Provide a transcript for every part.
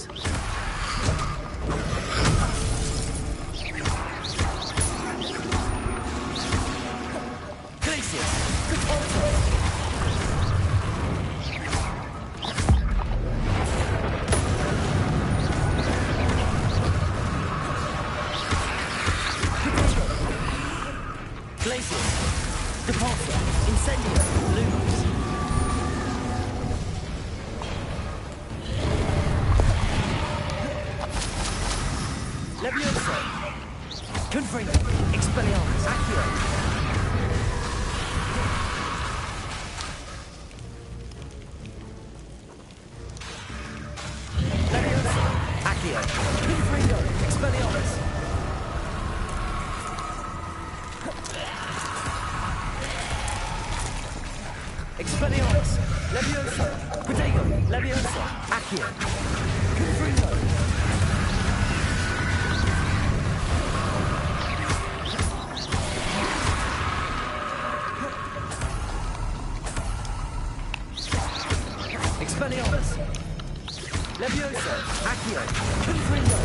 Lumos. Glacius. Glacius. Depulsor. Incendio. Lumos. Levioso. Confringo. Expelliarmus. Accio. Levioso. Accio. Confringo. Expelliarmus. Expelliarmus. Levioso. Protego. Levioso. Accio. Confringo. Expelliarmus. Levioso. Accio. Confringo.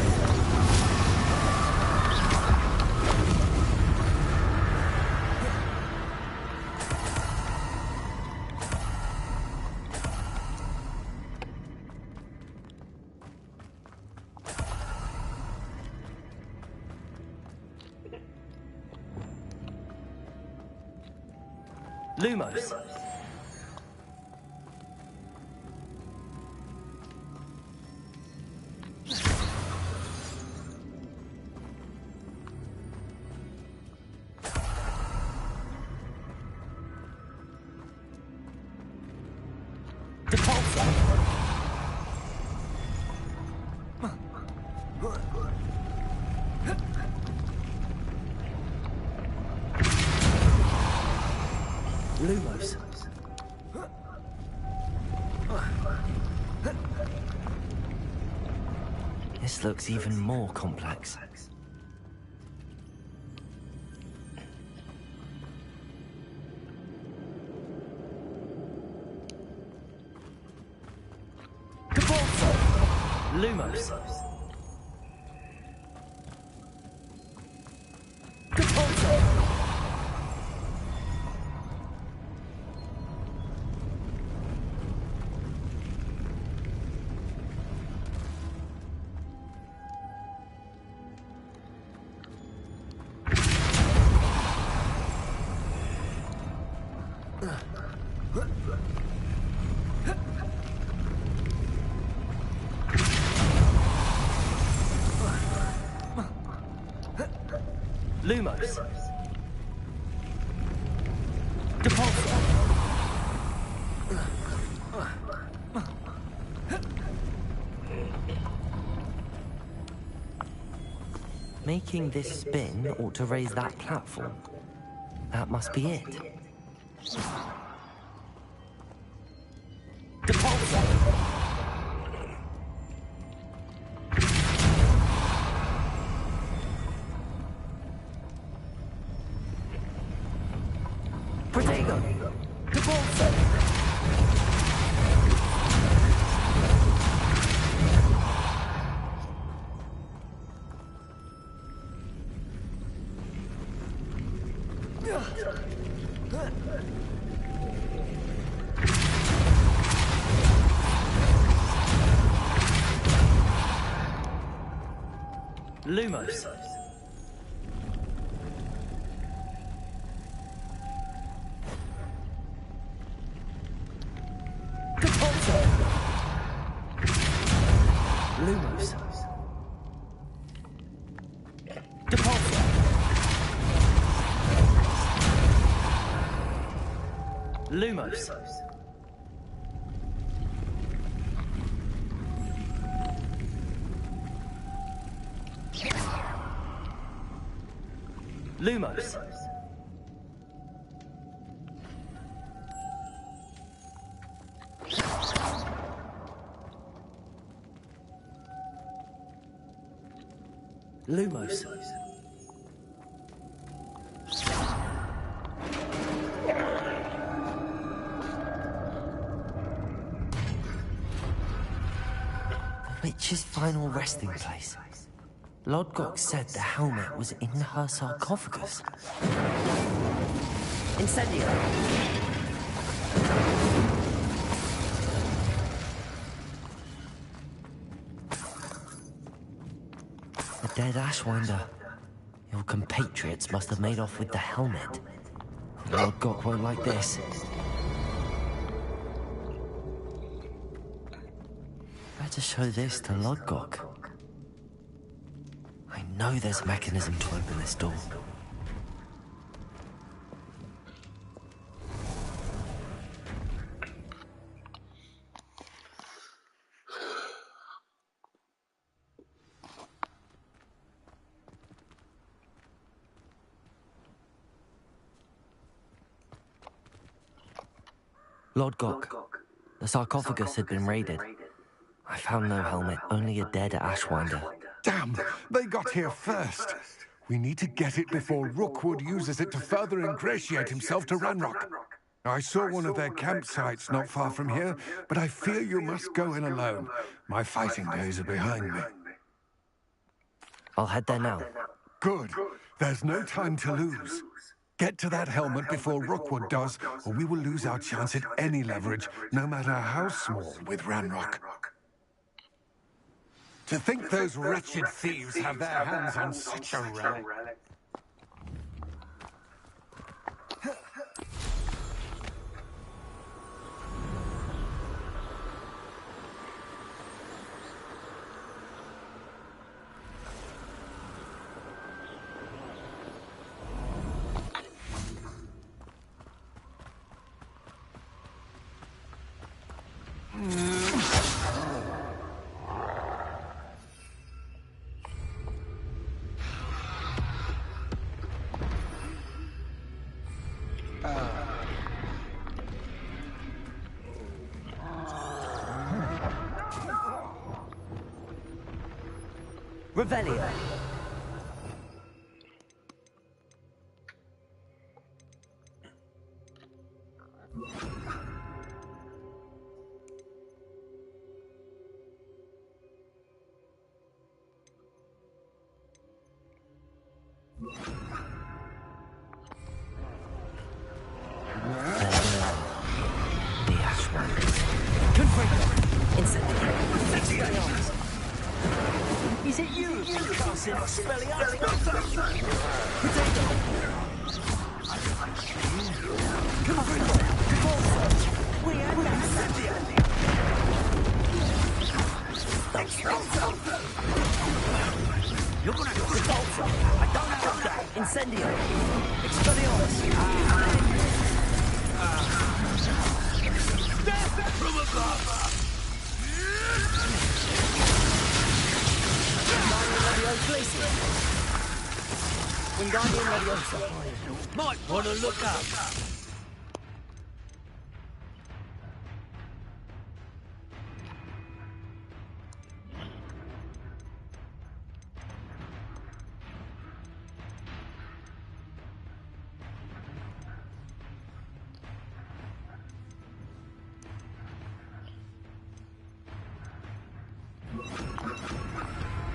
Lumos. Depulsor. Lumos. This looks even more complex. Depulsor. Lumos. Depulsor. Lumos. Depulsor. Making this spin ought to raise that platform. That must be it. Depulsor. Protego. Depulsor. Lumos. Depulsor. Lumos. Depulsor. Lumos. Lumos. Lumos. Witch's final resting place. Lodgok said the helmet was in her sarcophagus. Incendio! The dead Ashwinder. Your compatriots must have made off with the helmet. Lodgok won't like this. Better show this to Lodgok. I know there's a mechanism to open this door. Lodgok, the sarcophagus had been raided. I found no helmet, only a dead Ashwinder. Damn! They got here first. We need to get it before Rookwood uses it to further ingratiate himself to Ranrock. I saw one of their campsites not far from here, but I fear you must go in alone. My fighting days are behind me. I'll head there now. Good. There's no time to lose. Get to that helmet before Rookwood does, or we will lose our chance at any leverage, no matter how small, with Ranrock. To think those wretched thieves have their hands on such a relic. Revelio. The Ashwinders. Confringo. Incendio. Is it you who's casting Expelliarmus? Potato! Confringo! Devolso! We are Incendio! You're gonna go Devolso! I don't have that! Incendio! Expelliarmus! Death from above! Wingardium Leviosa. Might want to look up.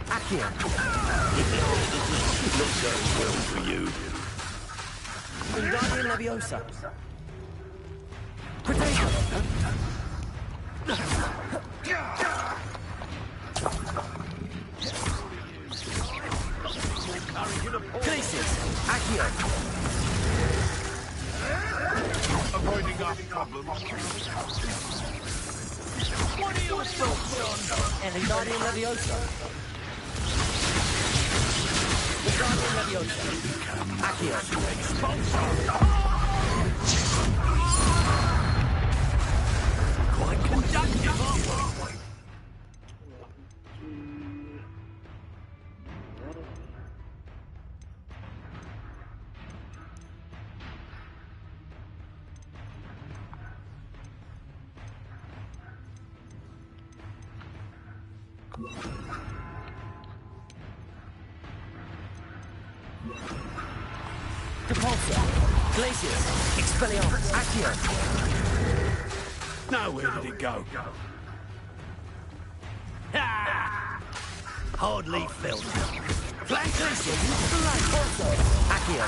Accio. Not going well for you. Wingardium Leviosa. Potato. Glacius. Accio. Avoiding our problems. What are your thoughts on? Wingardium Leviosa. Wingardium Leviosa. Accio. Quite conductive, aren't we? Depulso. Glacius. Expelliarmus. Accio. Now where did it go? Ha! hardly felt it. Flankers! Accio!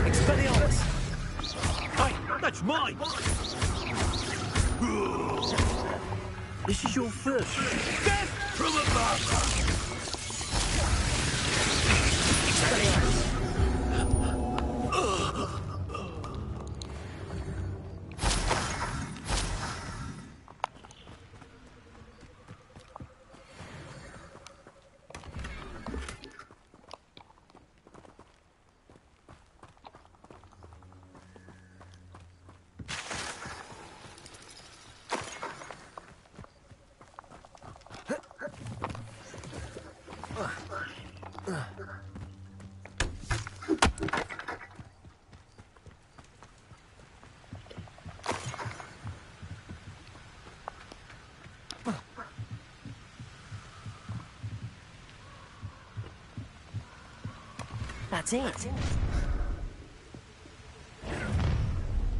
Expelliarmus! Hey, that's mine! This is your first. Death from above! That's it.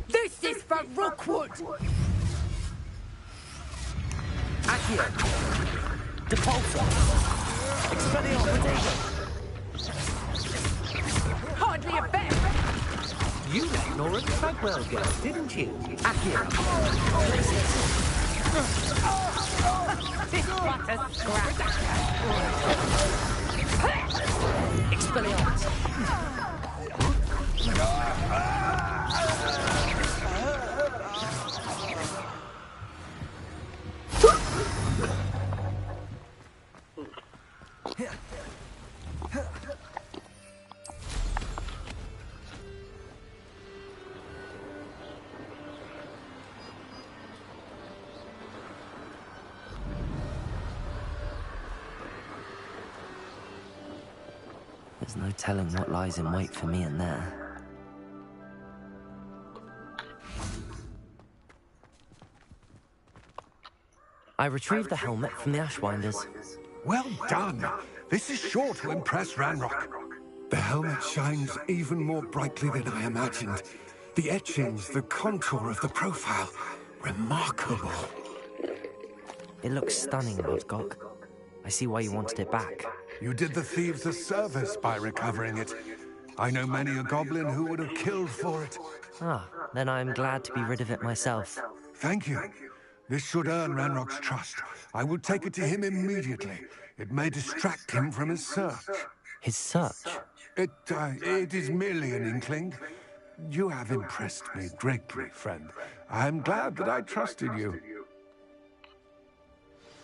This is for Rookwood! Accio! Depulsor! Expelliarmus! Hardly a bet! You let Nora Tugwell go, didn't you? Accio! This butter scratch! Expelliarmus! There's no telling what lies in wait for me in there. I retrieved the helmet from the Ashwinders. Well done. This is sure to impress Ranrock. The helmet shines even more brightly than I imagined. The etchings, the contour of the profile. Remarkable. It looks stunning, Lodgok. I see why you wanted it back. You did the thieves a service by recovering it. I know many a goblin who would have killed for it. Ah, then I'm glad to be rid of it myself. Thank you. This should earn Ranrock's trust. I will take it to him immediately. It may distract him from his search. His search? It is merely an inkling. You have impressed me greatly, friend. I am glad that I trusted you.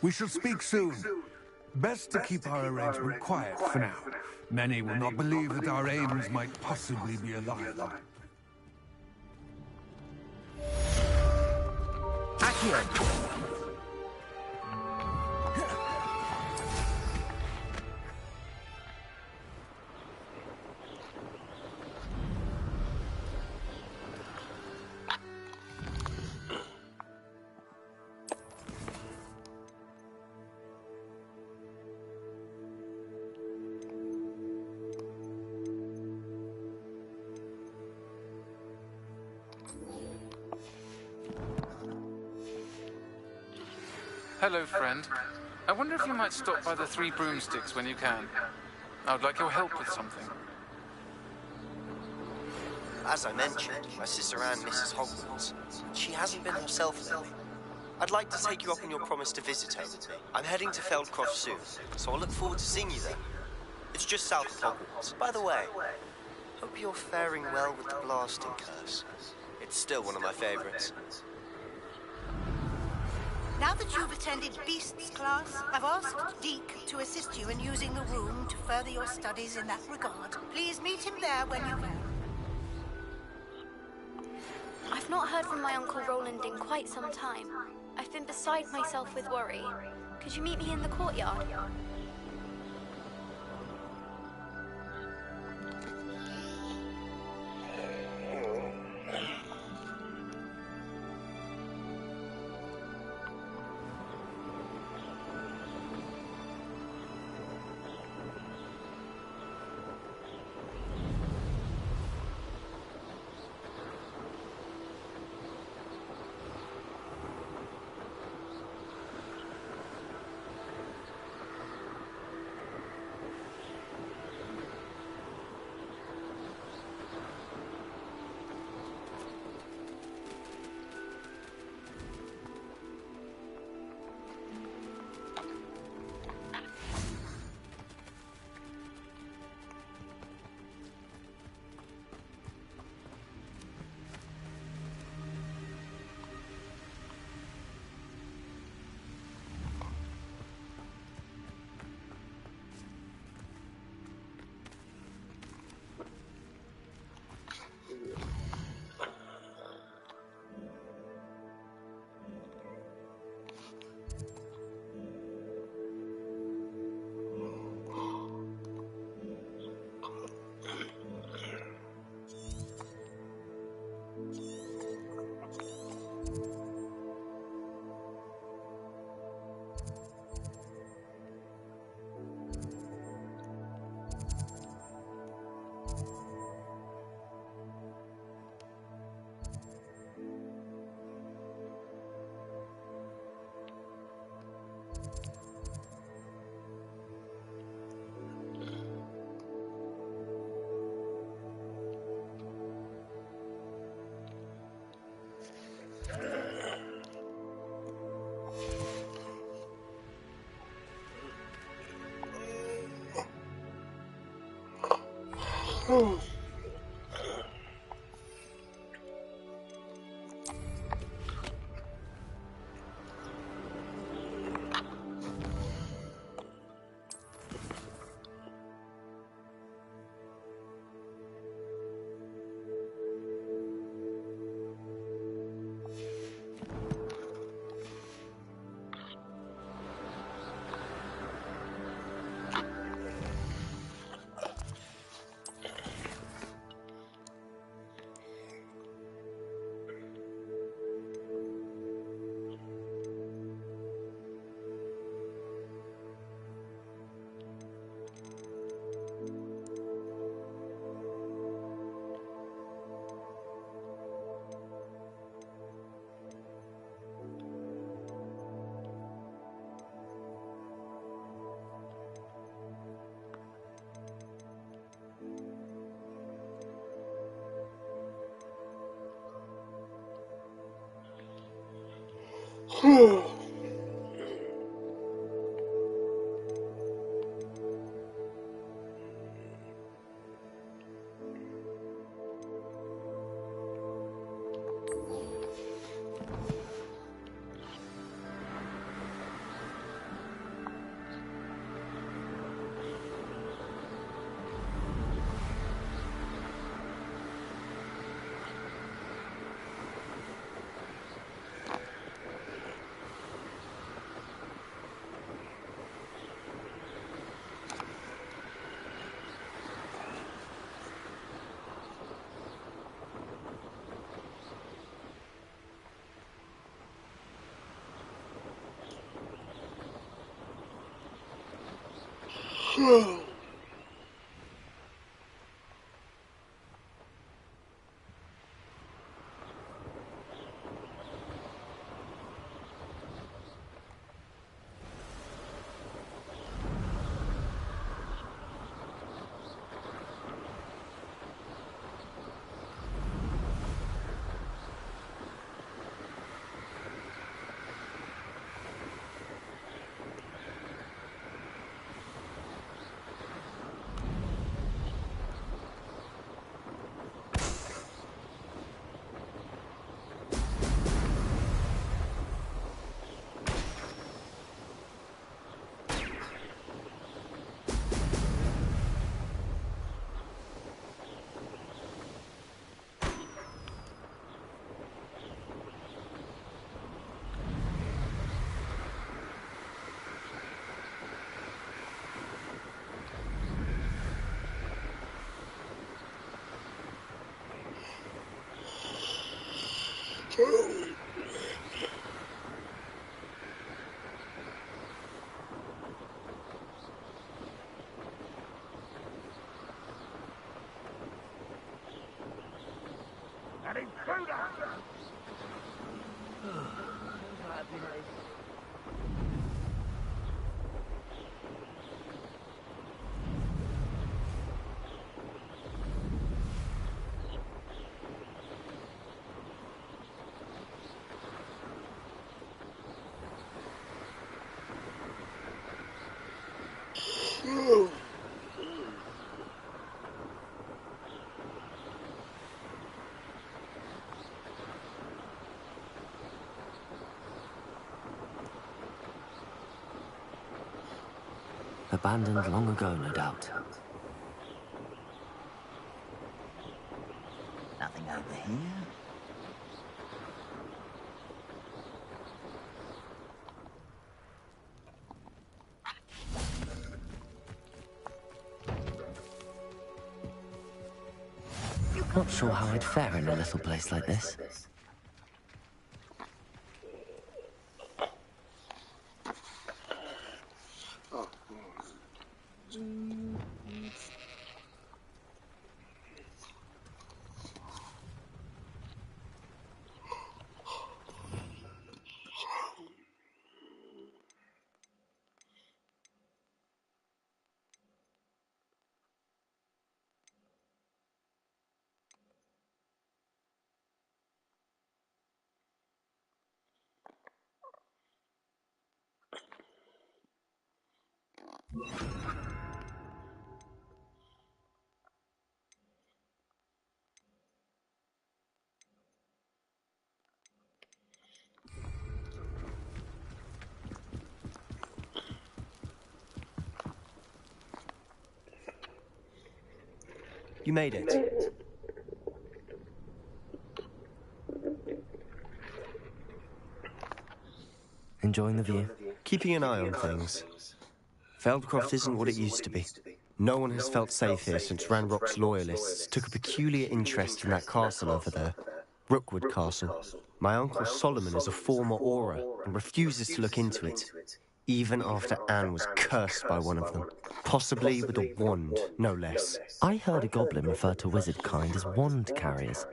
We shall speak soon. Best to keep our arrangement quiet for now. Many will not believe that our aims might possibly be aligned. Accio! Hello, friend. I wonder if you might stop by the Three Broomsticks when you can. I would like your help with something. As I mentioned, my sister Anne misses Hogwarts. She hasn't been herself lately. I'd like to take you up on your promise to visit her with me. I'm heading to Feldcroft soon, so I'll look forward to seeing you there. It's just south of Hogwarts. By the way, hope you're faring well with the blasting curse. It's still one of my favorites. Now that you've attended Beasts class, I've asked Deke to assist you in using the room to further your studies in that regard. Please meet him there when you can. I've not heard from my Uncle Roland in quite some time. I've been beside myself with worry. Could you meet me in the courtyard? Abandoned long ago, no doubt. Nothing over here. Not sure how I'd fare in a little place like this. You made it. Enjoying the view? Keeping an eye on things. Feldcroft isn't what it used to be. No one has felt safe here since Ranrock's loyalists took a peculiar interest in that castle over there. Rookwood Castle. My uncle Solomon is a former Auror and refuses to look into it, even after Anne was cursed by one of them. Possibly with a wand, no less. I heard a goblin refer to wizard kind as wand carriers.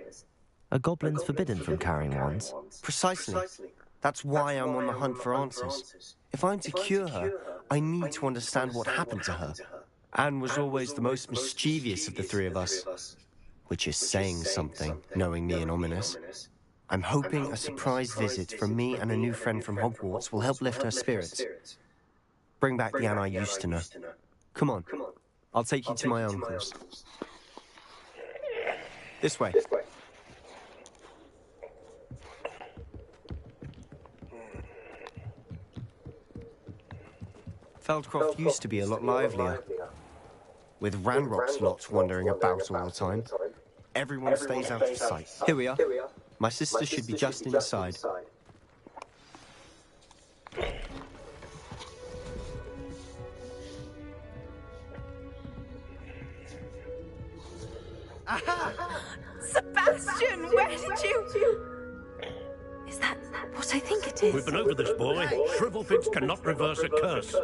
Are goblins forbidden from carrying wands? Precisely. That's why I'm on the hunt for answers. If I'm to cure her, I need to understand what happened to her. Anne was always the most mischievous of the three of us. Which is saying something, knowing me and Ominis. I'm hoping a surprise visit from me and a new friend from Hogwarts will help lift her spirits. Bring back the Anne I used to know. Come on, I'll take you to my uncle's. This way. Feldcroft used to be a lot livelier. With Ranrock's lot wandering about all the time. Everyone stays out of sight. Here we are. My sister should be just inside. Aha! Sebastian, where did you... Is that what I think it is? We've been over this, boy. Shrivelfits cannot reverse a curse.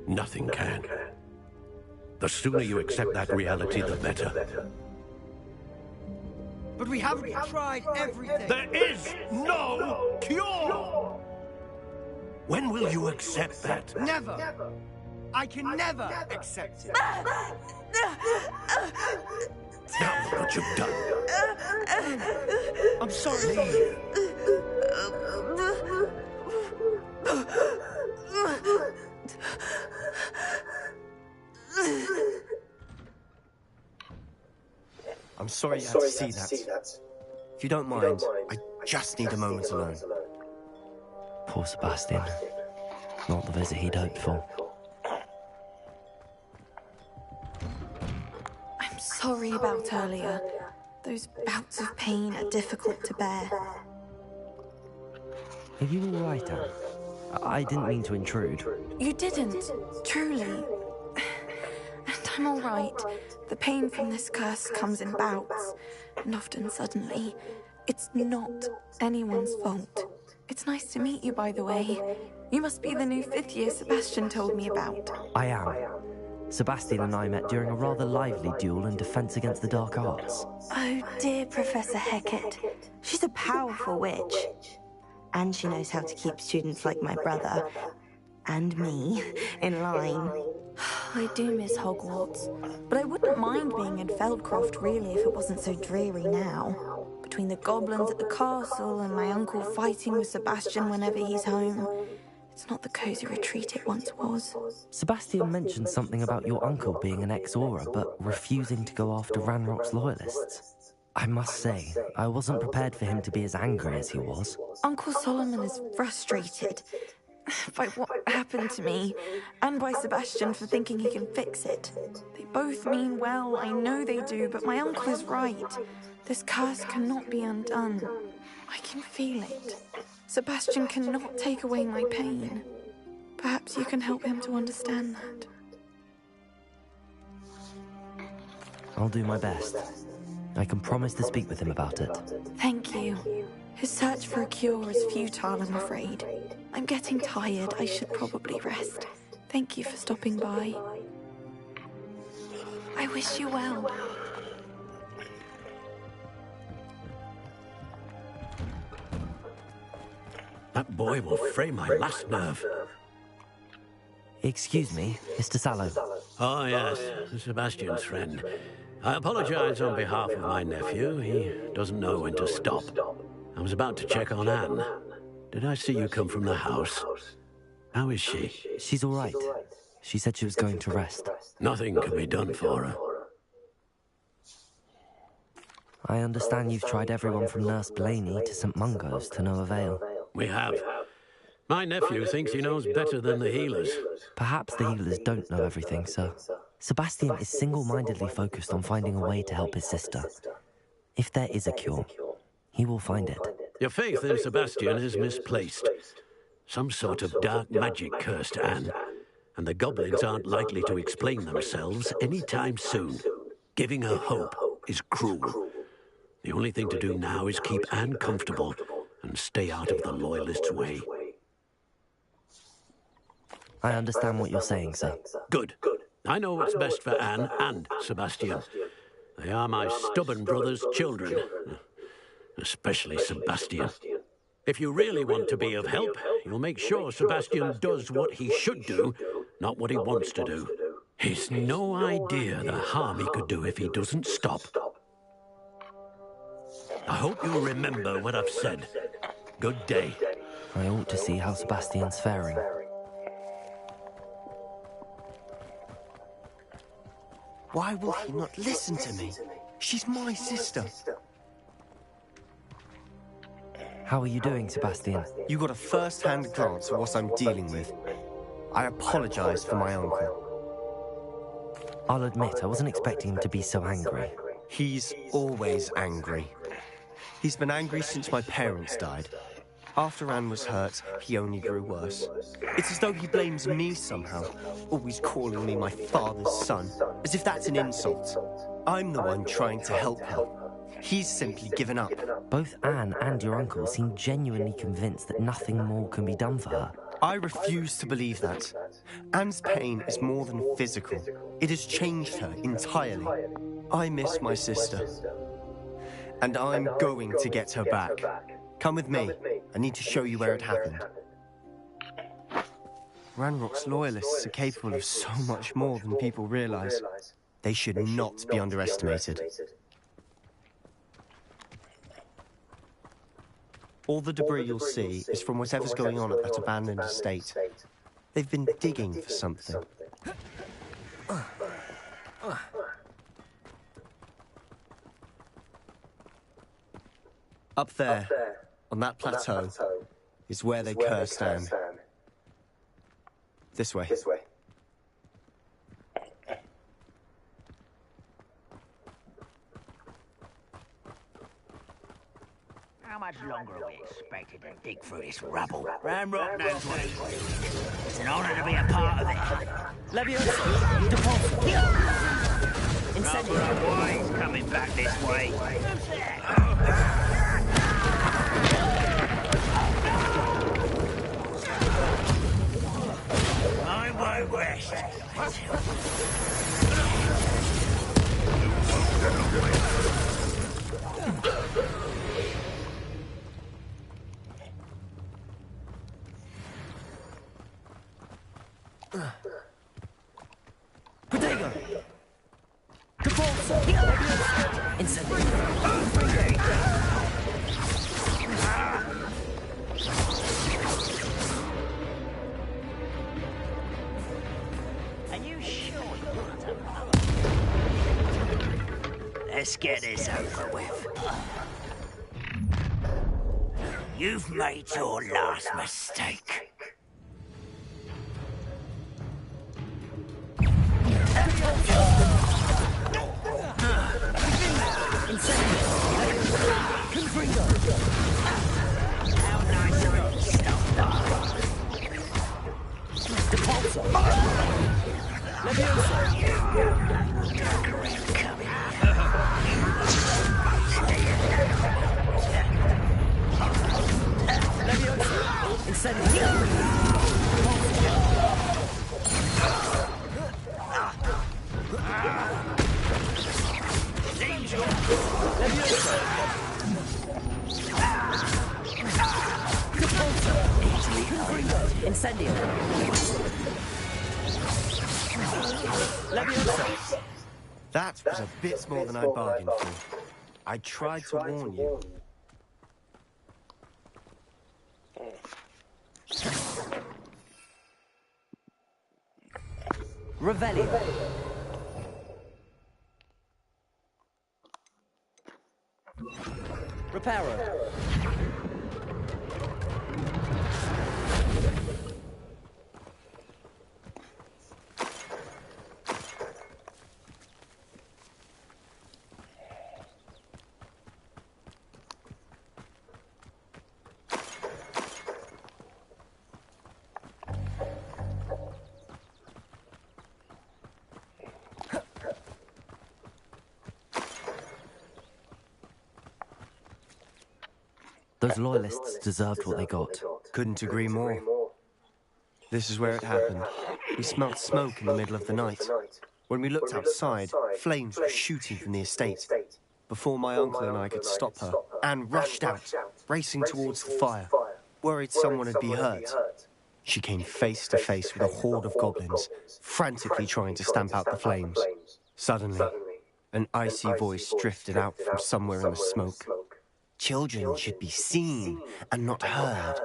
Nothing can. The sooner you accept that reality, the better. But we haven't tried everything. There is no cure! When will you accept that? Never. I can never accept it. Now look what you've done. I'm sorry. I'm sorry you had to see that. If you don't mind, I just need a moment alone. Poor Sebastian. Not the visit he'd hoped for. I'm sorry about earlier. Those bouts of pain are difficult to bear. Are you all right, Anne? I didn't mean to intrude. You didn't, truly. And I'm all right. The pain from this curse comes in bouts, and often suddenly. It's not anyone's fault. It's nice to meet you, by the way. You must be the new 5th year Sebastian told me about. I am. Sebastian and I met during a rather lively duel in defense against the dark arts. Oh dear, Professor Hecat. She's a powerful witch. And she knows how to keep students like my brother, and me, in line. I do miss Hogwarts, but I wouldn't mind being in Feldcroft, really, if it wasn't so dreary now. Between the goblins at the castle and my uncle fighting with Sebastian whenever he's home, it's not the cozy retreat it once was. Sebastian mentioned something about your uncle being an ex-Auror, but refusing to go after Ranrock's loyalists. I must say, I wasn't prepared for him to be as angry as he was. Uncle Solomon is frustrated by what happened to me, and by Sebastian for thinking he can fix it. They both mean well, I know they do, but my uncle is right. This curse cannot be undone. I can feel it. Sebastian cannot take away my pain. Perhaps you can help him to understand that. I'll do my best. I can promise to speak with him about it. Thank you. His search for a cure is futile, I'm afraid. I'm getting tired. I should probably rest. Thank you for stopping by. I wish you well. That boy will fray my last nerve. Excuse me, Mr. Sallow. Oh, yes, Sebastian's friend. I apologize on behalf of my nephew. He doesn't know when to stop. I was about to check on Anne. Did I see you come from the house? How is she? She's all right. She said she was going to rest. Nothing can be done for her. I understand you've tried everyone from Nurse Blaney to St. Mungo's to no avail. We have. My nephew thinks he knows better than the healers. Perhaps the healers don't know everything, sir. Sebastian is single-mindedly focused on finding a way to help his sister. If there is a cure, he will find it. Your faith in Sebastian is misplaced. Some sort of dark magic cursed Anne, and the goblins aren't likely to explain themselves anytime soon. Giving her hope is cruel. The only thing to do now is keep Anne comfortable and stay out of the Loyalists' way. I understand what you're saying, sir. Good. I know what's best for Anne and Sebastian. They are my stubborn brother's children. Especially Sebastian. If you really want to be of help, you'll make sure Sebastian does what he should do, not what he wants to do. He's no idea the harm he could do if he doesn't stop. I hope you'll remember what I've said. Good day. I ought to see how Sebastian's faring. Why will he not listen to me? She's my sister. How are you doing, Sebastian? You got a first-hand glance at what I'm dealing with. I apologize for my uncle. I'll admit, I wasn't expecting him to be so angry. He's always angry. He's been angry since my parents died. After Anne was hurt, he only grew worse. It's as though he blames me somehow, always calling me my father's son, as if that's an insult. I'm the one trying to help her. He's simply given up. Both Anne and your uncle seem genuinely convinced that nothing more can be done for her. I refuse to believe that. Anne's pain is more than physical. It has changed her entirely. I miss my sister. And I'm going to get her back. Come with me. I need to show you where it happened. Ranrock's Loyalists are capable of so much more than people realize. They should not be underestimated. All the debris you'll see is from whatever's going on at that abandoned estate. They've been digging for something. Up there, on that plateau, is where they cursed Anne. This way. How much longer are we expected to dig through this rubble? Ranrock knows what he's doing. It's an honor to be a part of it. Leviosa! Deposit! Incendio! Why he's coming back this way? I won't rest. Protego! Capulso! Incendio! Are you sure you want to? Let's get this over with. You've made your last mistake. How nice of you stopped by. Depulso! Leviosa! Leviosa! Incendio! Leviosa! Capulso! Incendio! Leviosa! That was a bit more than I bargained for. I tried to warn you. Revelio. Reparo. Those loyalists deserved what they got. Couldn't agree more. This is where it happened. We smelled smoke in the middle of the night. When we looked outside, flames were shooting from the estate. Before my uncle and I could stop her, Anne rushed out, racing towards the fire, worried someone had been hurt. She came face to face with a horde of goblins, frantically trying to stamp out the flames. Suddenly, an icy voice drifted out from somewhere in the smoke. Children should be seen and not heard.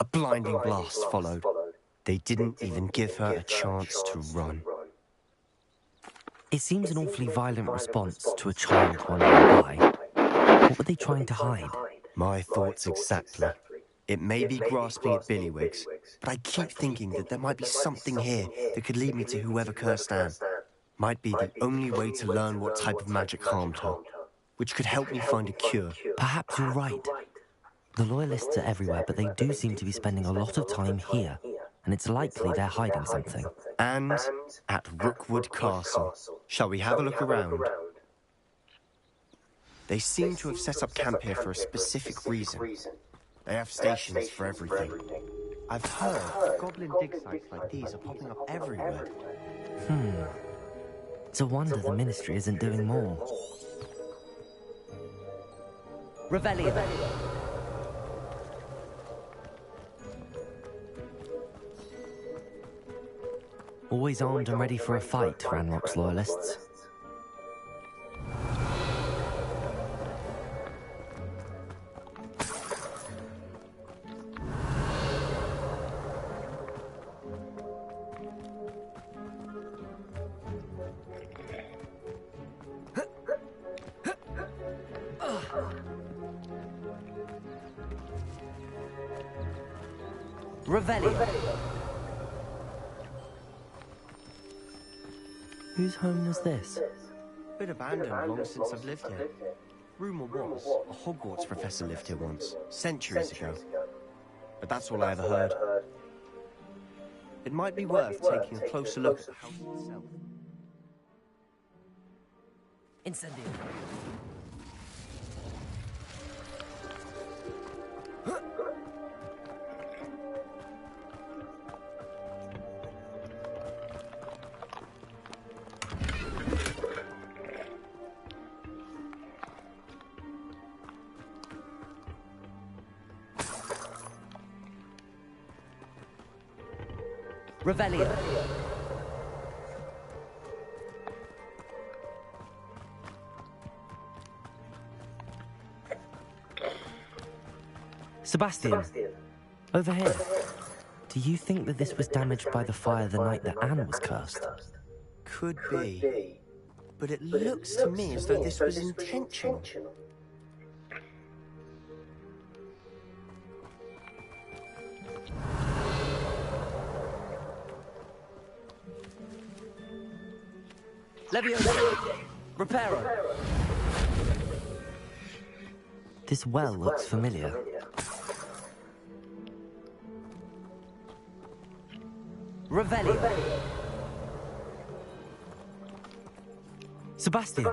A blinding blast followed. They didn't even give her a chance to run. It seems an awfully violent response to a child wondering why. What were they trying to hide? My thoughts exactly. It may be grasping at Billywigs, but I keep thinking that there might be something here that could lead me to whoever cursed Anne. Might be the only way to learn what type of magic harmed her, which could help me find a cure. Perhaps you're right. The Loyalists are everywhere, but they do seem to be spending a lot of time here, and it's likely they're hiding something. And at Rookwood Castle. Shall we have a look around? They seem to have set up camp here for a specific reason. They have stations for everything. I've heard goblin dig sites like these are popping up everywhere. It's a wonder the Ministry isn't doing more. Revelio. Always armed and ready for a fight, Ranrock's Loyalists. Revelio. Whose home was this? Been abandoned long since I've lived here. Rumour was, a Hogwarts professor lived here once, centuries ago. But that's all I ever heard. It might be worth taking a closer look at the house itself. Incendio. Revelio. Sebastian, over here. Do you think that this was damaged by the fire the night that Anne was cursed? Could be. But it looks to me as though this was intentional. Levio. Reparo. This well looks familiar. Revelio. Sebastian,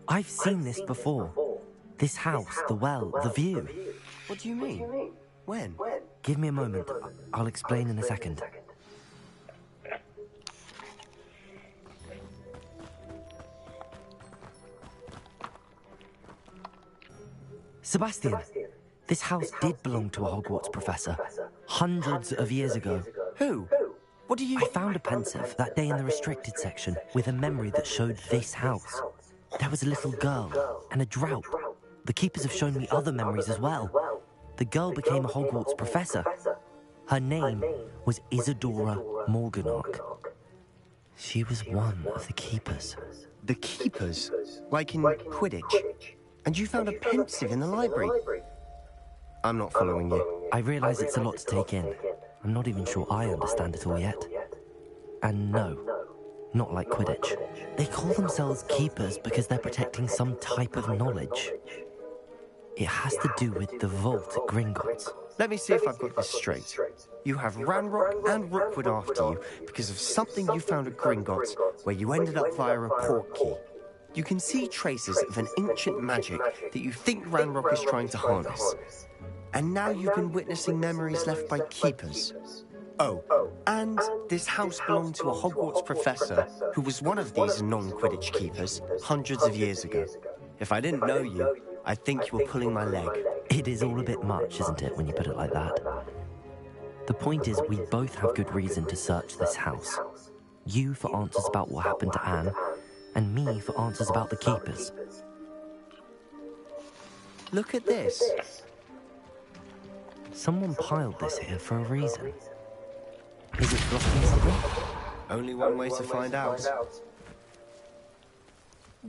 I've seen this before. This house, the well, the view. What do you mean? When? Give me a moment. I'll explain in a second. Sebastian, this house did belong to a Hogwarts professor. Hundreds of years ago. Who? What do you... I found a pensive that day in the restricted section with a memory that showed this house. There was a little girl and a drought. The keepers have shown me other memories as well. The girl became a Hogwarts professor. Her name was Isadora Morganach. She was one of the keepers. The keepers? Like in Quidditch? And you found a pensive in the library? I'm not following you. I realise it's a lot to take in. I'm not even sure I understand it all yet. And no, not like Quidditch. They call themselves keepers because they're protecting some type of knowledge. It has to do with the vault at Gringotts. Let me see if I've got this straight. You have Ranrock and Rookwood after you because of something you found at Gringotts where you ended up via a portkey. You can see traces of an ancient magic that you think Ranrock is trying to harness. And now you've been witnessing memories left by keepers. Oh, and this house belonged to a Hogwarts professor who was one of these non-Quidditch keepers hundreds of years ago. If I didn't know you, I'd think you were pulling my leg. It is all a bit much, isn't it, when you put it like that? The point is, we both have good reason to search this house. You for answers about what happened to Anne, and me for answers about the keepers. Look at this. Someone piled this here for a reason. Is it blocking something? Only one way to find out.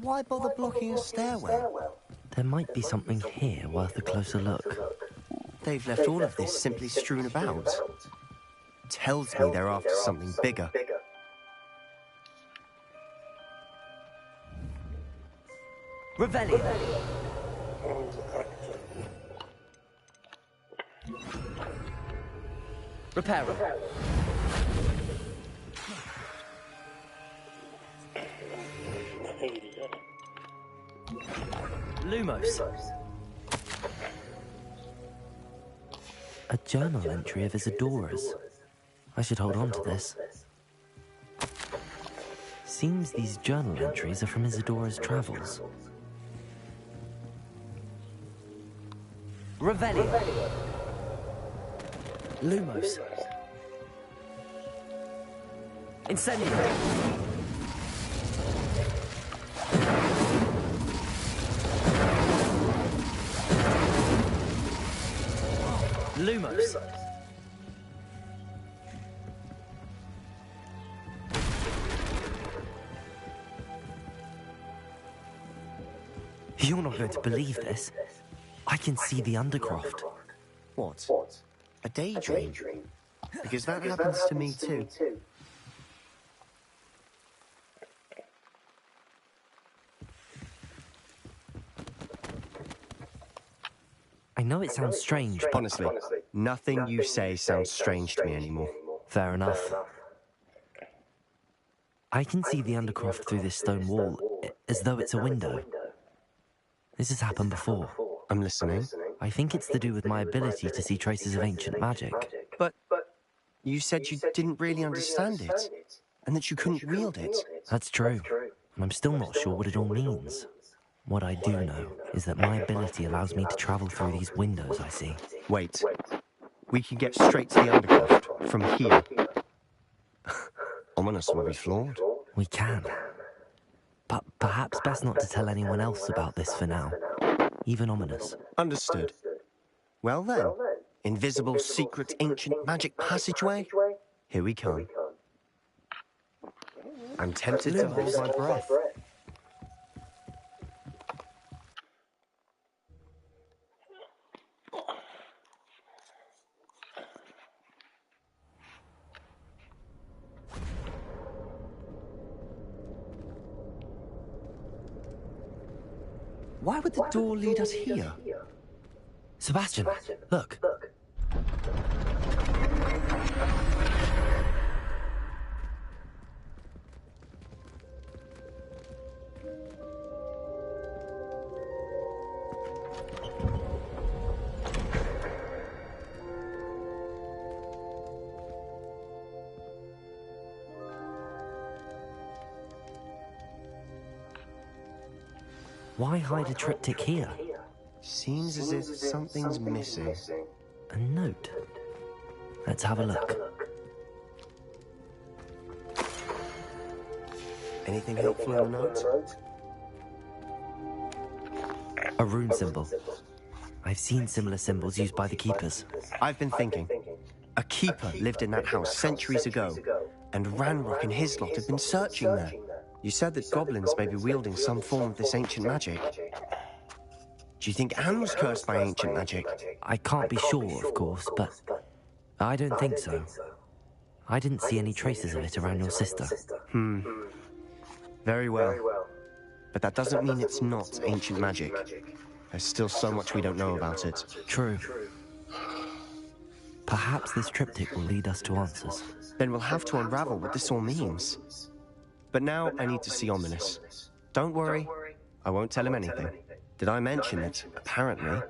Why bother blocking a stairwell? There might be something here worth a closer look. They've left all of this simply strewn about. Tells me they're after something bigger. Revelio. Reparo. Lumos. A journal entry of Isadora's. I should hold on to this. Seems these journal entries are from Isadora's travels. Revelio. Lumos. Incendio. Lumos. You're not going to believe this. I can see the Undercroft. What? A daydream? Because that happens to me too. I know it sounds strange, but... Honestly, nothing you say sounds strange to me anymore. Fair enough. I can see the Undercroft through this stone wall, as though it's a window. This has happened before. I'm listening. I think it's to do with my ability to see traces of ancient magic. But you said you didn't really understand it, and that you couldn't wield it. That's true, and I'm still not sure what it all means. What I do know is that my ability allows me to travel through these windows I see. Wait. We can get straight to the Undercroft from here. Ominis will be floored. We can. But perhaps best not to tell anyone else about this for now. Even Ominis. Understood. Well then, invisible, secret, ancient magic passageway? Here we come. I'm tempted to hold my breath. Why would the door lead us here? Sebastian, look. Why hide a triptych here? Seems as if something's missing. A note. Let's have a look. Anything helpful in the note? A rune symbol. I've seen similar symbols used by the keepers. I've been thinking. A keeper lived in that house centuries ago, and Ranrock and his lot have been searching there. You said that goblins may be wielding some form of this ancient magic. Do you think Anne was cursed by ancient magic? I can't be sure, of course, but I don't think so. I didn't see any traces of it around your sister. Very well. But that doesn't mean it's not ancient magic. There's still so much we don't know about it. True. Perhaps this triptych will lead us to answers. Then we'll have to unravel what this all means. But now I need to see Ominis. Don't worry. I won't tell him anything. Did I mention that, apparently,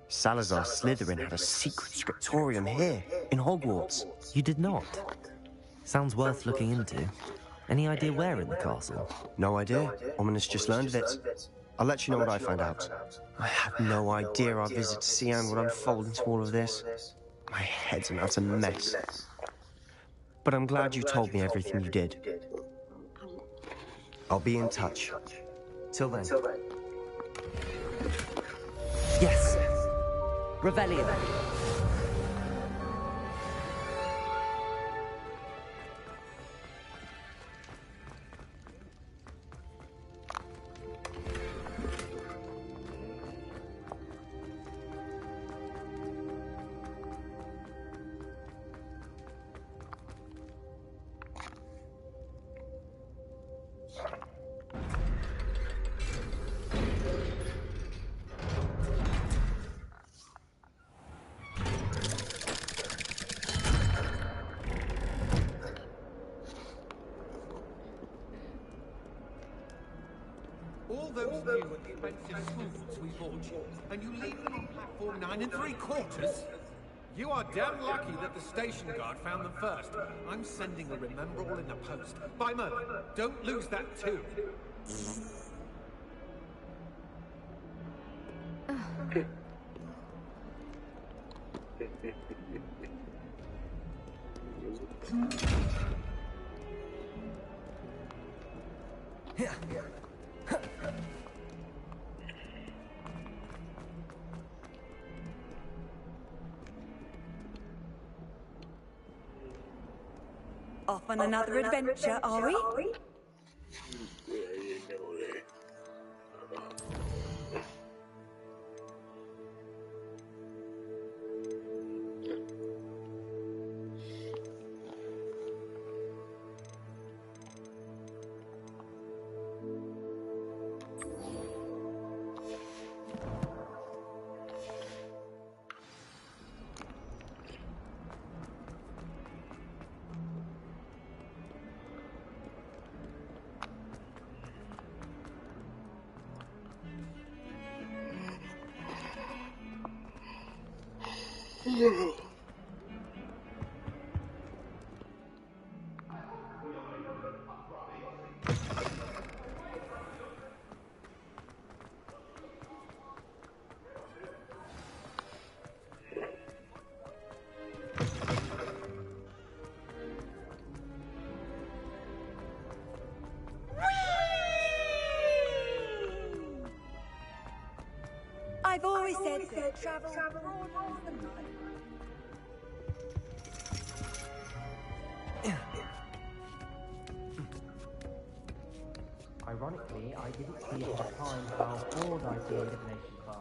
Salazar Slytherin had a secret scriptorium here, in Hogwarts? You did not? Sounds worth looking into. Any idea where in the castle? No idea. Ominous just learned of it. I'll let you know what I find out. I had no idea our visit to Cian would unfold into all of this. My head's an utter mess. But I'm glad you told me everything you did. I'll be in touch. Till then. Yes. Revelio. All those new and expensive schools we bought you, and you leave them on platform 9 3/4? You are damn lucky that the station guard found them first. I'm sending a remember-all in the post. By Merlin, don't lose that too. Off on another adventure, are we? I've always said that travel broadens the mind. Ironically, I didn't see at the time how bored I'd be in divination class.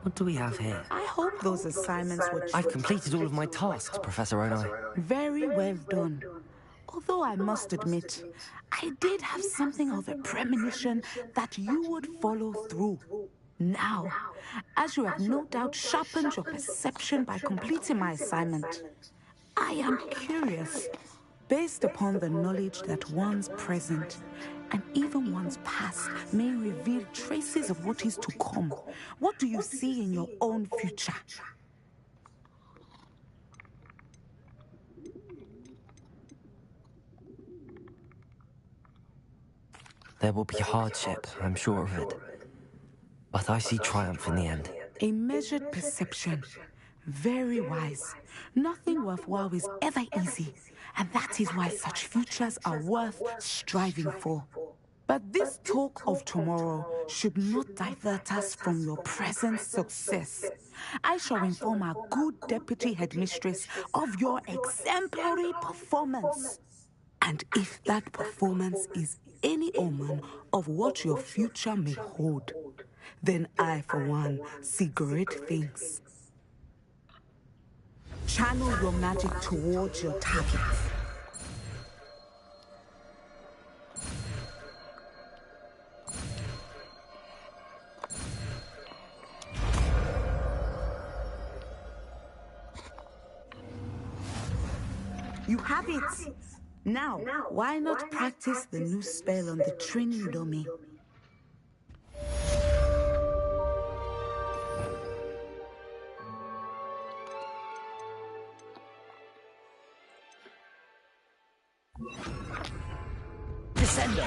What do we have here? I hope those assignments were... I've completed all of my tasks, Professor Onai. Very well done. Although I must admit, I did have something of a premonition that you would follow through. Now, as you have no doubt sharpened your perception by completing my assignment, I am curious, based upon the knowledge that once present, And even one's past may reveal traces of what is to come. What do you see in your own future? There will be hardship, I'm sure of it. But I see triumph in the end. A measured perception. Very wise. Nothing worthwhile is ever easy, and that is why such futures are worth striving for. But this talk of tomorrow should not divert us from your present success. I shall inform our good deputy headmistress of your exemplary performance. And if that performance is any omen of what your future may hold, then I, for one, see great things. Channel your magic towards your target. You have it! Now, why not practice the new spell on the training dummy? Descendo.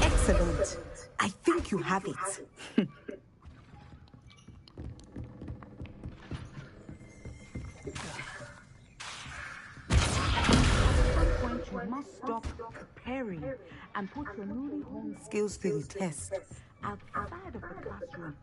Excellent. I think you have it. You must stop preparing and put your newly honed skills to the test outside of the classroom.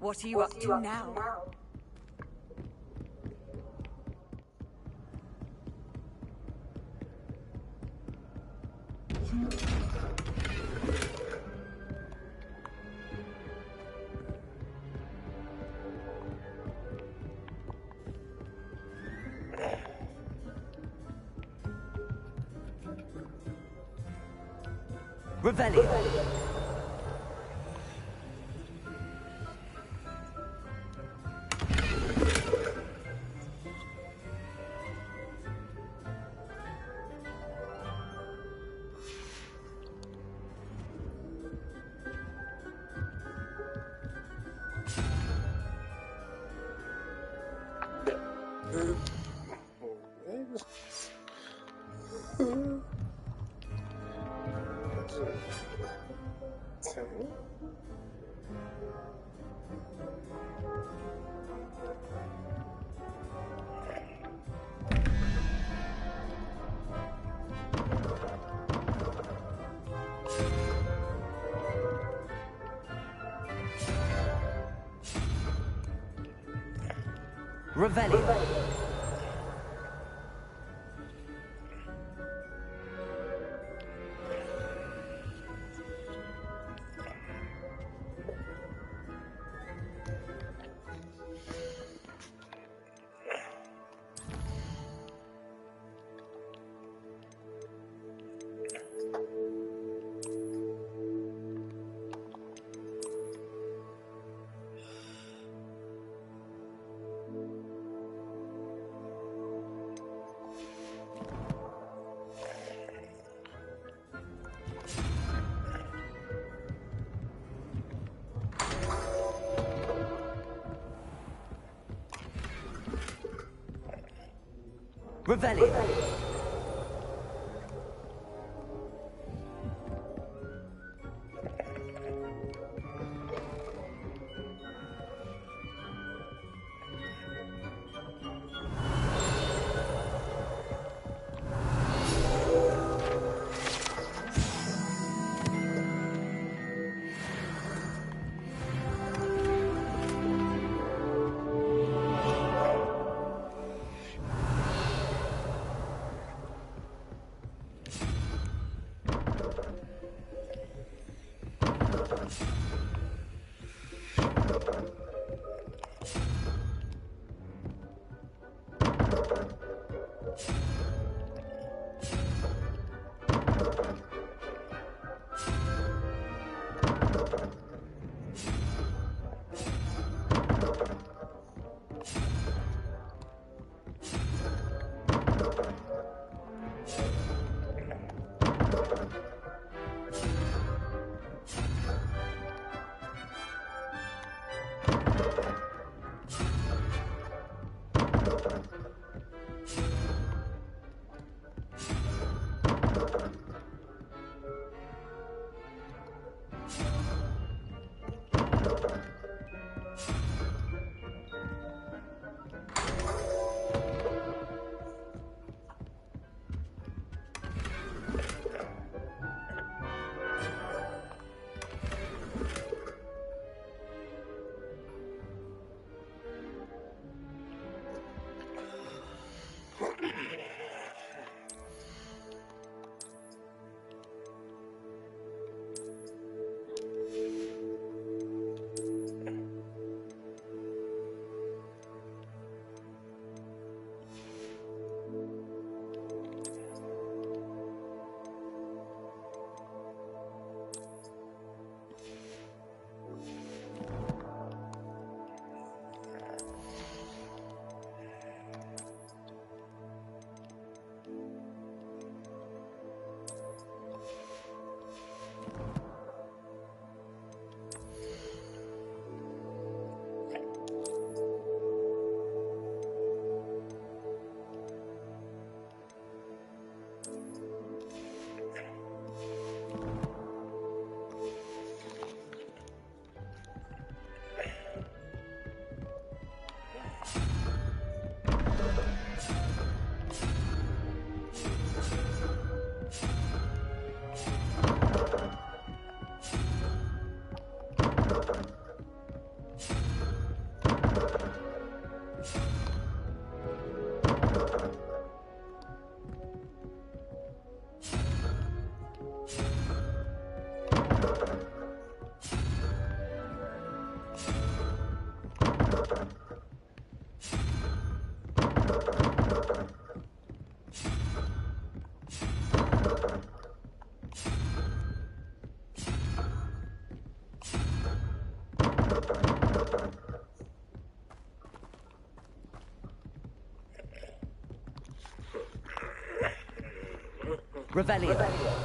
What are you up to now? Revelio. Revelio. Revelio. Revelio.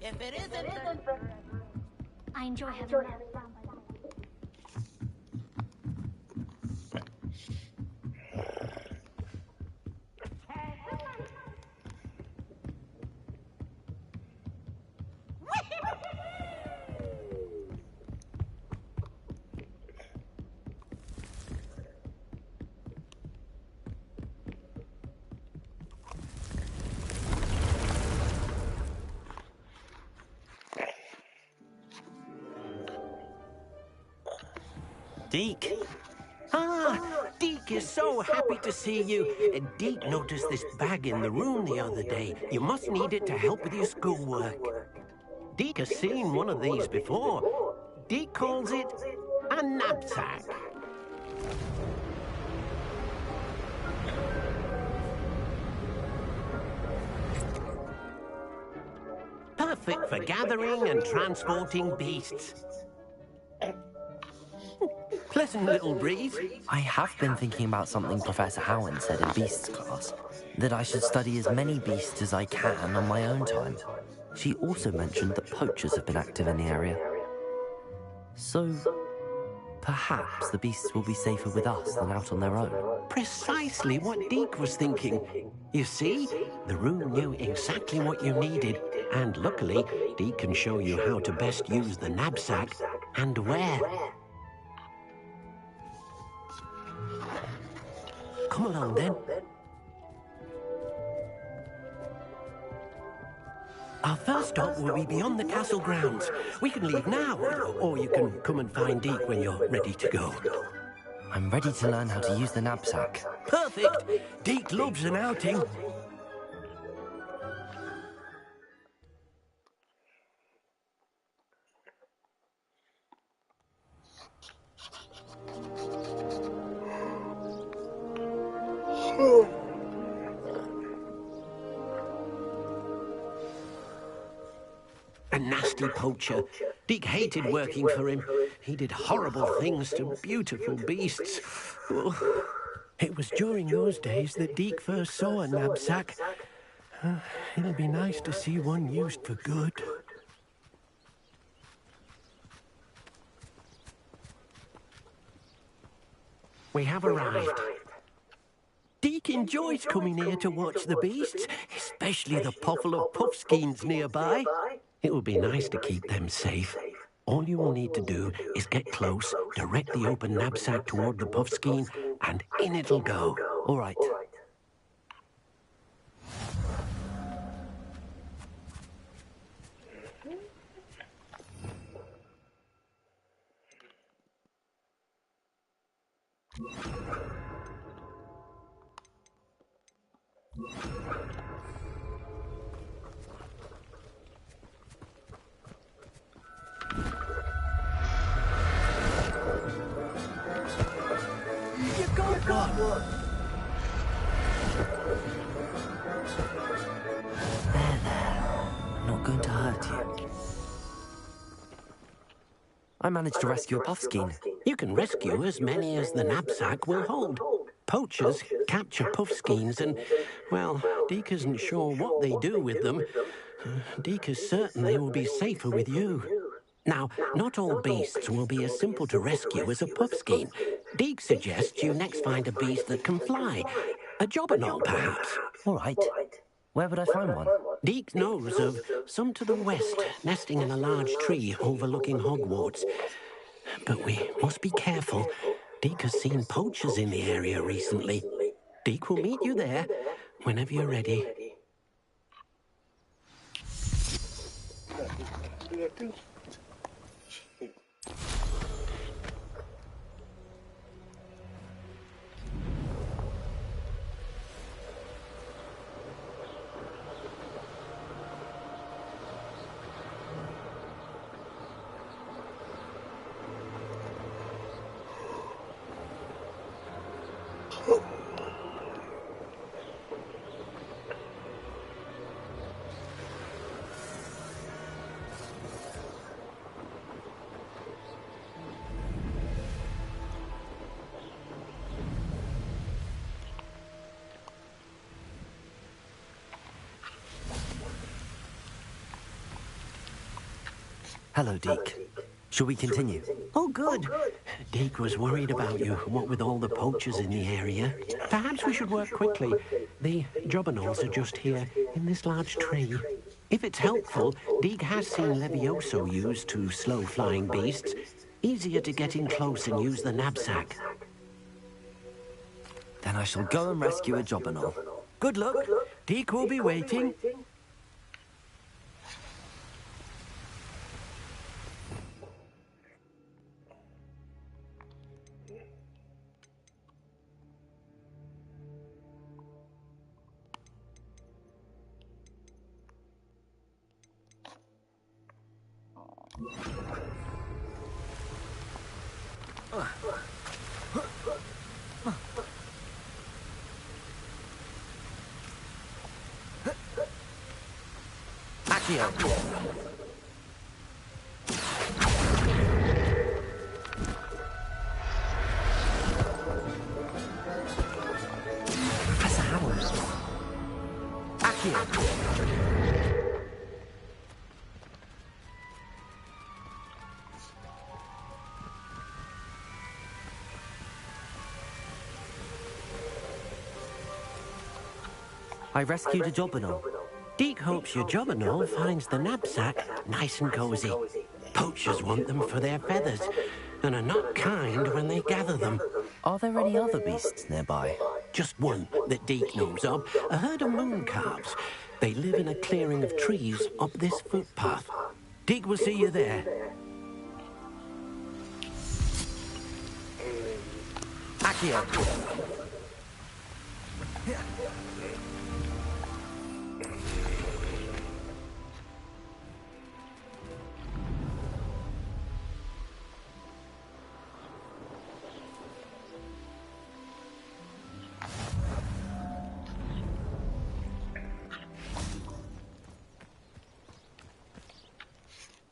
If it isn't, I enjoy having them around by the way. Deke. Ah, Deke is so happy to see you. Deke noticed this bag in the room the other day. You must need it to help with your schoolwork. Deke has seen one of these before. Deke calls it a knapsack. Perfect for gathering and transporting beasts. Pleasant little breeze. I have been thinking about something Professor Howland said in Beasts class, that I should study as many beasts as I can on my own time. She also mentioned that poachers have been active in the area. So, perhaps the beasts will be safer with us than out on their own. Precisely what Deke was thinking. You see, the room knew exactly what you needed, and luckily, Deke can show you how to best use the knapsack and where. Come along, then. Our first stop will be beyond the castle grounds. We can leave now, or you can come and find Deke when you're ready to go. I'm ready to learn how to use the knapsack. Perfect! Deke loves an outing. A nasty poacher. Deke hated working for him. He did horrible things to beautiful beasts. Oh. It was during those days that Deke first saw a knapsack. It'll be nice to see one used for good. We have arrived. Deke enjoys coming here to watch the beasts, especially the poffle of puffskeins nearby. It will be nice to keep them safe. All you will need to do is get close, direct the open knapsack toward the puffskein, and in it'll go. All right. You got one! I'm not going to hurt you. I managed to rescue a puffskein. You can rescue as many as the knapsack will hold. Poachers capture puffskeins and, well, Deke isn't sure what they do with them. Deke is certain they will be safer with you. Now, not all beasts will be as simple to rescue as a puffskein. Deke suggests you next find a beast that can fly. A jobberknoll, perhaps. All right. Where would I find one? Deke knows of some to the west, nesting in a large tree overlooking Hogwarts. But we must be careful. Deke has seen poachers in the area recently. Deke will meet you there whenever you're ready. Hello, Deke. Shall we continue? Oh, good. Deke was worried about you, what with all the poachers in the area. Perhaps we should work quickly. The Jobberknolls are just here, in this large tree. If it's helpful, Deke has seen Levioso used to slow flying beasts. Easier to get in close and use the knapsack. Then I shall go and rescue a Jobberknoll. Good luck. Deke will be waiting. Accio. Professor Howard. Accio. I rescued a Jobberknoll. Deke hopes your Jobberknoll finds the knapsack nice and cozy. Poachers want them for their feathers, and are not kind when they gather them. Are there any other beasts nearby? Just one that Deke knows of, a herd of moon calves. They live in a clearing of trees up this footpath. Deke will see you there. Accio.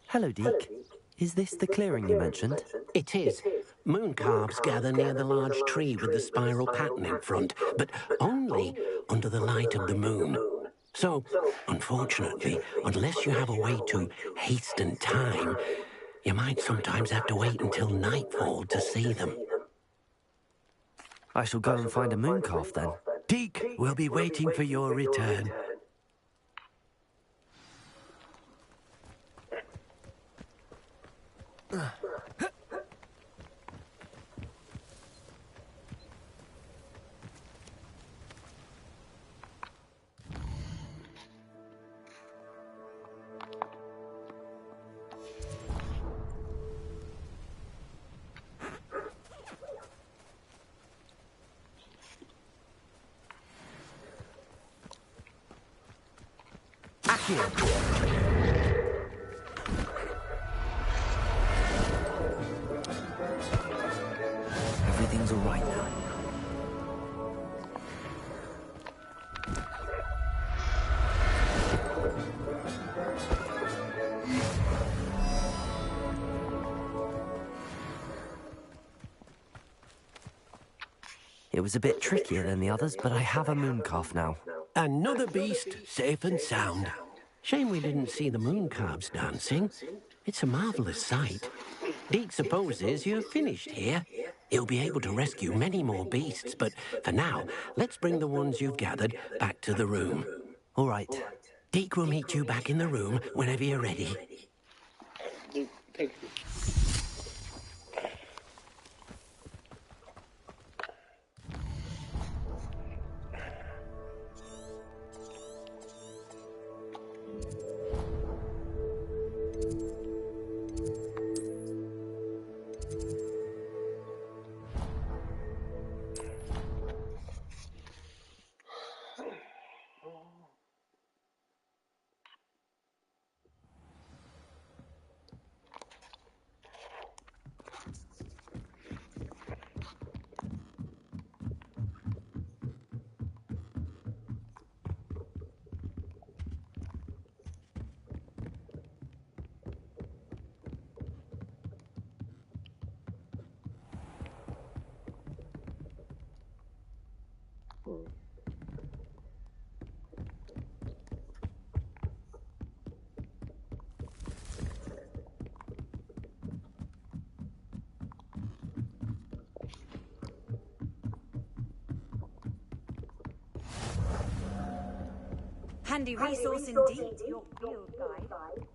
Hello, Deke. Is this the clearing you mentioned? It is. Moon calves gather near the large tree with the spiral pattern in front, but only under the light of the moon. So, unfortunately, unless you have a way to hasten time, you might sometimes have to wait until nightfall to see them. I shall go and find a moon calf then. Deke will be waiting for your return. Everything's all right now. It was a bit trickier than the others, but I have a moon calf now. Another beast, safe and sound. Shame we didn't see the moon calves dancing. It's a marvelous sight. Deke supposes you're finished here. He'll be able to rescue many more beasts, but for now, let's bring the ones you've gathered back to the room. All right. Deke will meet you back in the room whenever you're ready. Handy resource indeed, your field guide.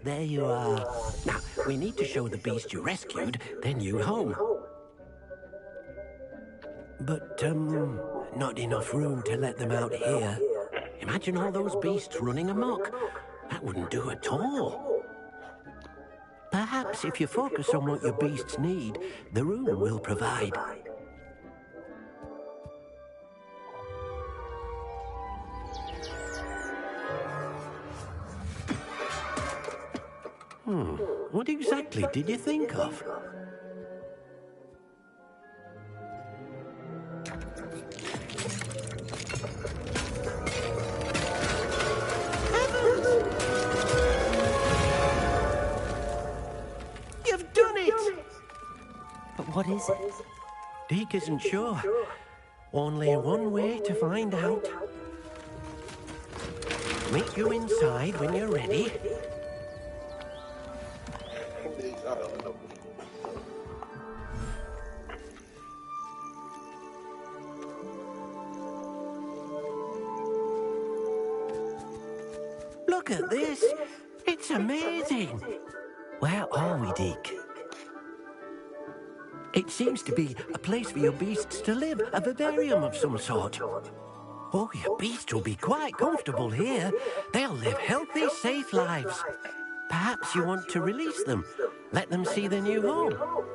There you are. Now, we need to show the beast you rescued their new home. But, not enough room to let them out here. Imagine all those beasts running amok. That wouldn't do at all. Perhaps if you focus on what your beasts need, the room will provide. What exactly did you think of? You've done it! But what is it? Deke isn't sure. Only one way to find out. Meet you inside when you're ready. Look at this. It's amazing. Where are we, Deke? It seems to be a place for your beasts to live, a vivarium of some sort. Oh, your beasts will be quite comfortable here. They'll live healthy, safe lives. Perhaps you want to release them. Let them see their new home.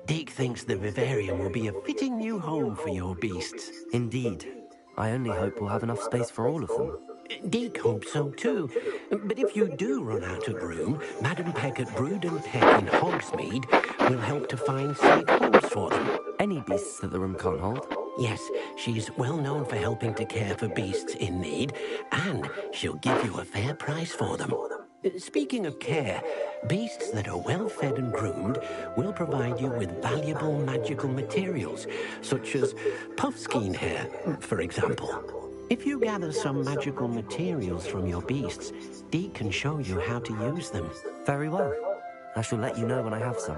Deke thinks the vivarium will be a fitting new home for your beasts. Indeed. I only hope we'll have enough space for all of them. Deke hopes so too. But if you do run out of room, Madam Peck at Brood and Peck in Hogsmeade will help to find safe homes for them. Any beasts that the room can't hold? Yes, she's well known for helping to care for beasts in need, and she'll give you a fair price for them. Speaking of care, beasts that are well fed and groomed will provide you with valuable magical materials, such as puffskein hair, for example. If you gather some magical materials from your beasts, Deke can show you how to use them. Very well. I shall let you know when I have some.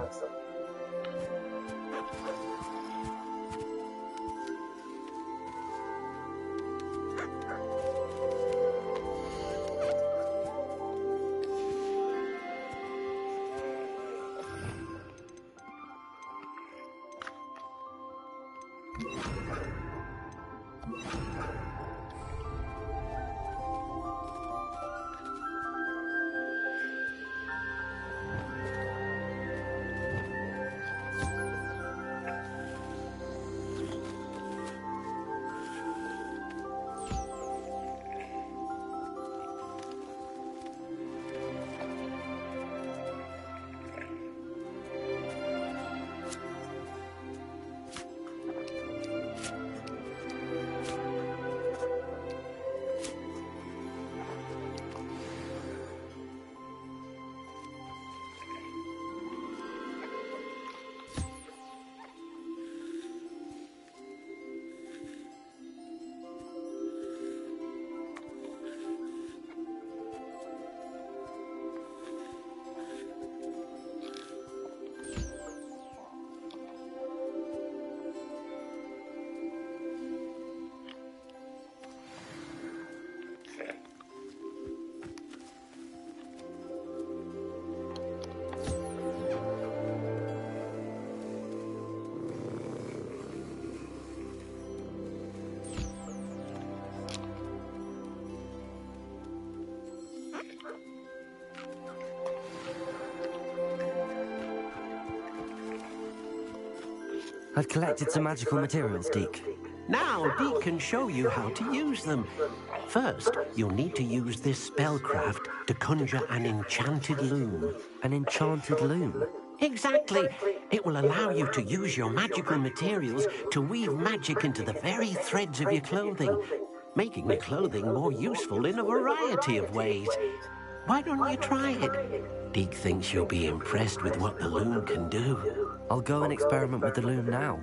I've collected some magical materials, Deke. Now, Deke can show you how to use them. First, you'll need to use this spellcraft to conjure an enchanted loom. An enchanted loom? Exactly. It will allow you to use your magical materials to weave magic into the very threads of your clothing, making the clothing more useful in a variety of ways. Why don't you try it? Deke thinks you'll be impressed with what the loom can do. I'll go and experiment with the loom now.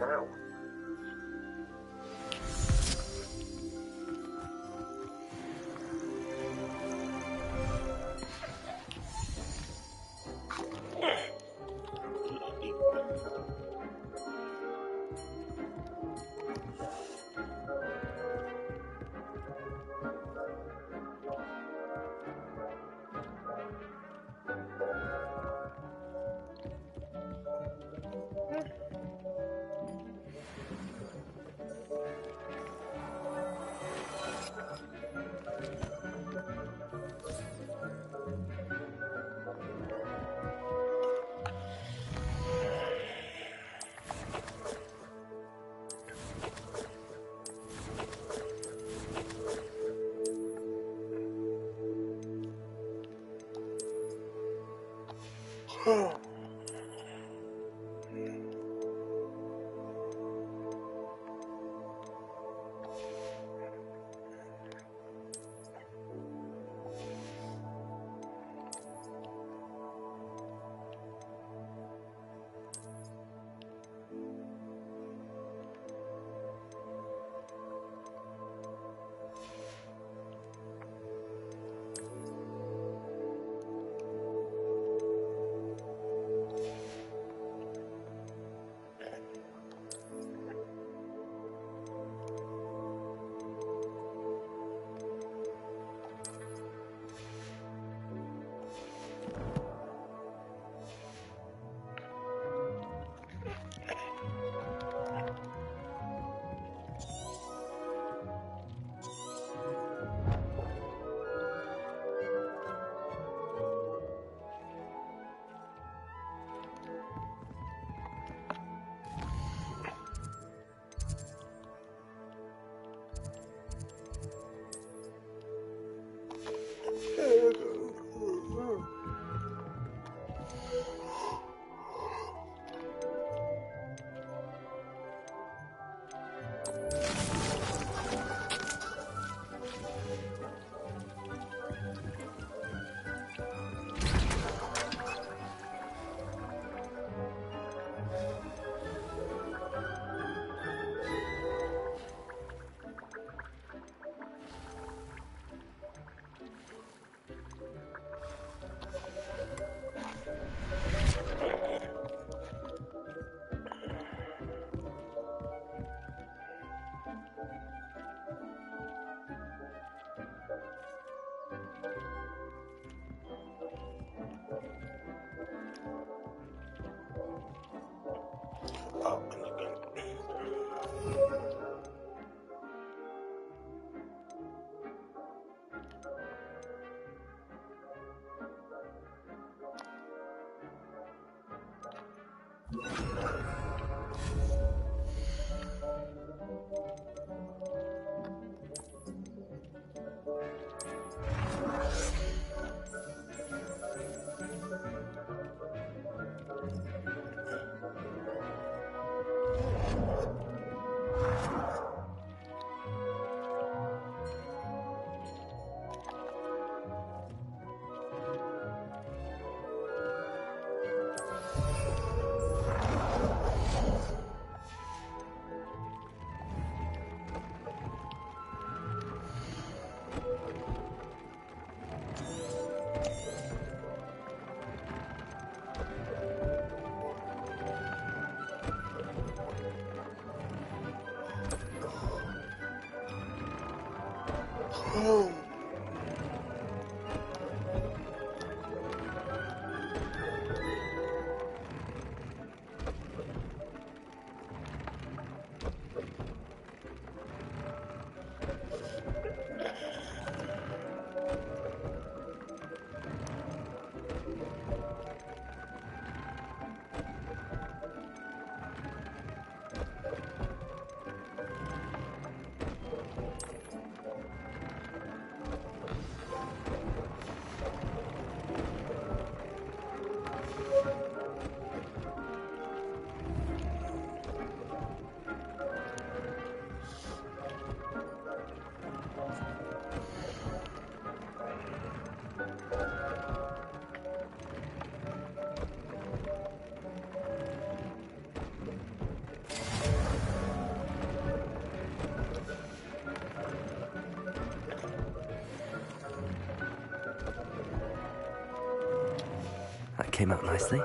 came out nicely.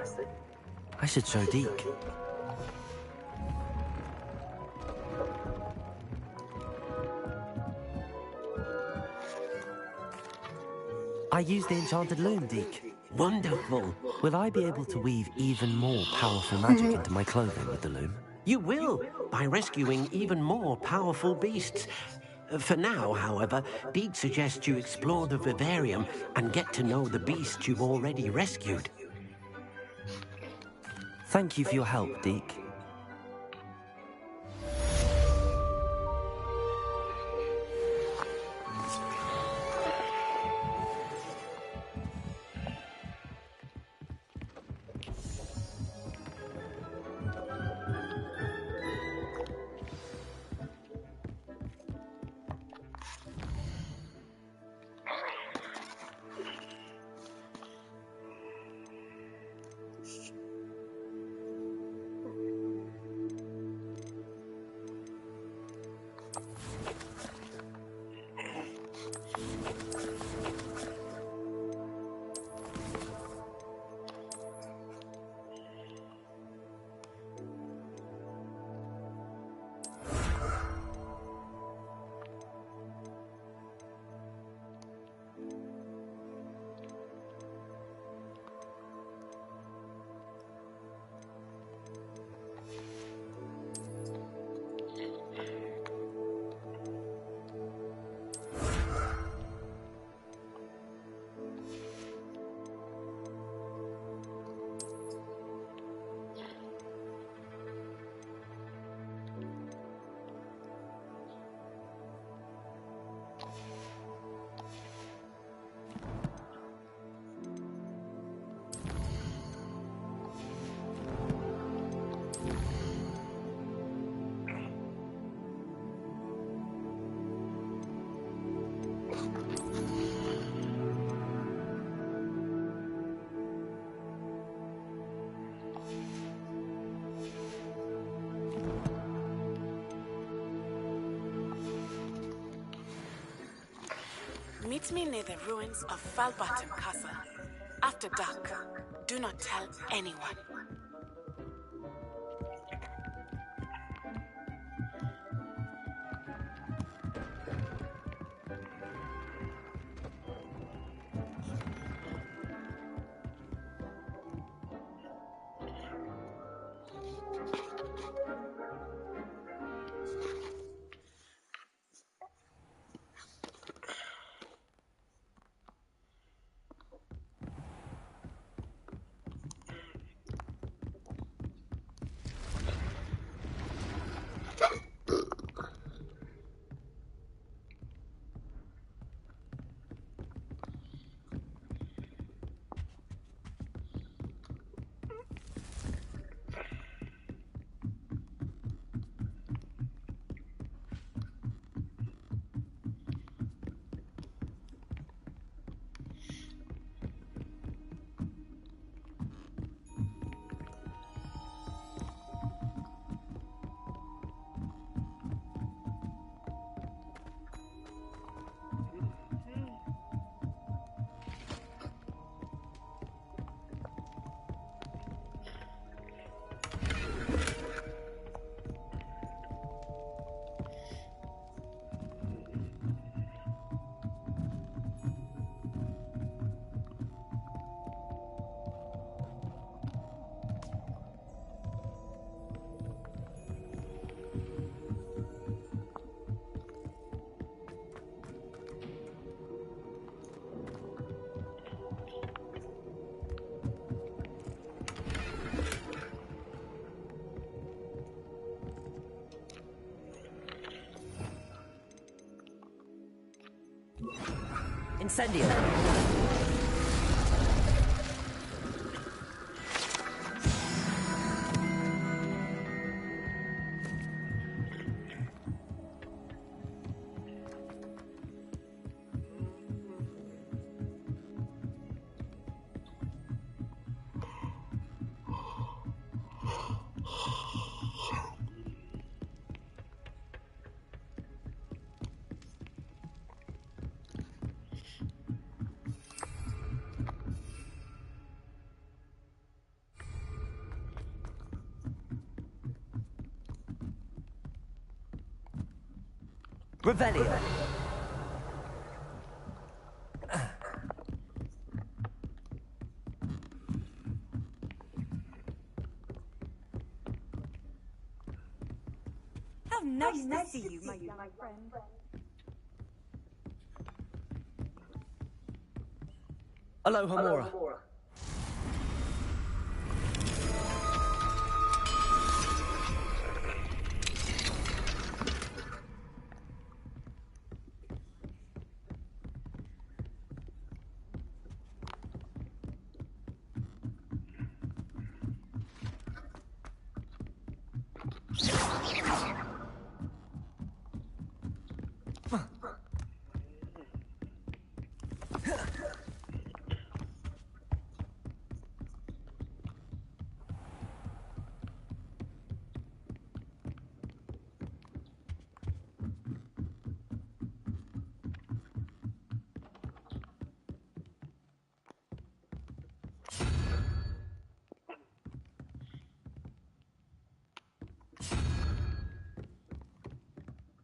I should show Deke. I used the enchanted loom, Deke. Wonderful. Will I be able to weave even more powerful magic into my clothing with the loom? You will, by rescuing even more powerful beasts. For now, however, Deke suggests you explore the vivarium and get to know the beasts you've already rescued. Thank you for your help, Deke. Meet me near the ruins of Falbottom Castle. After dark, do not tell anyone. Incendio. Revelio. How nice to see you, my friend. Aloha Mora.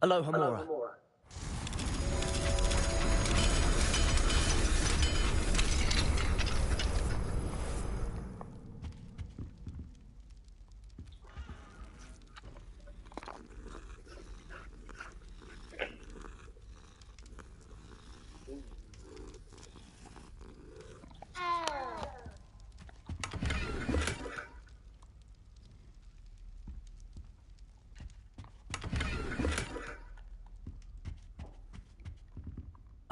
Aloha Mora.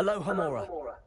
Aloha Mora.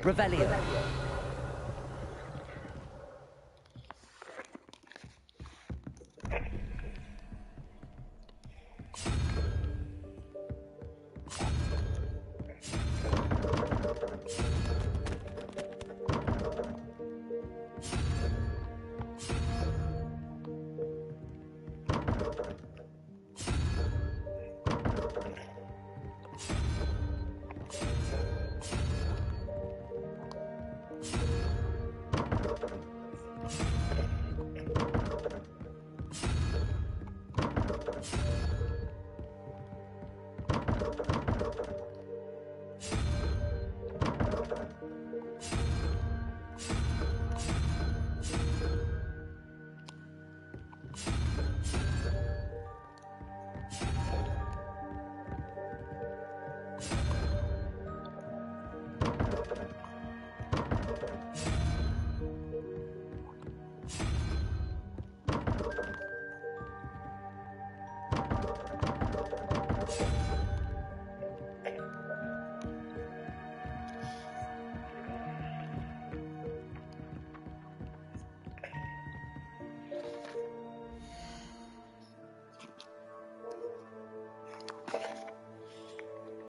Revelio.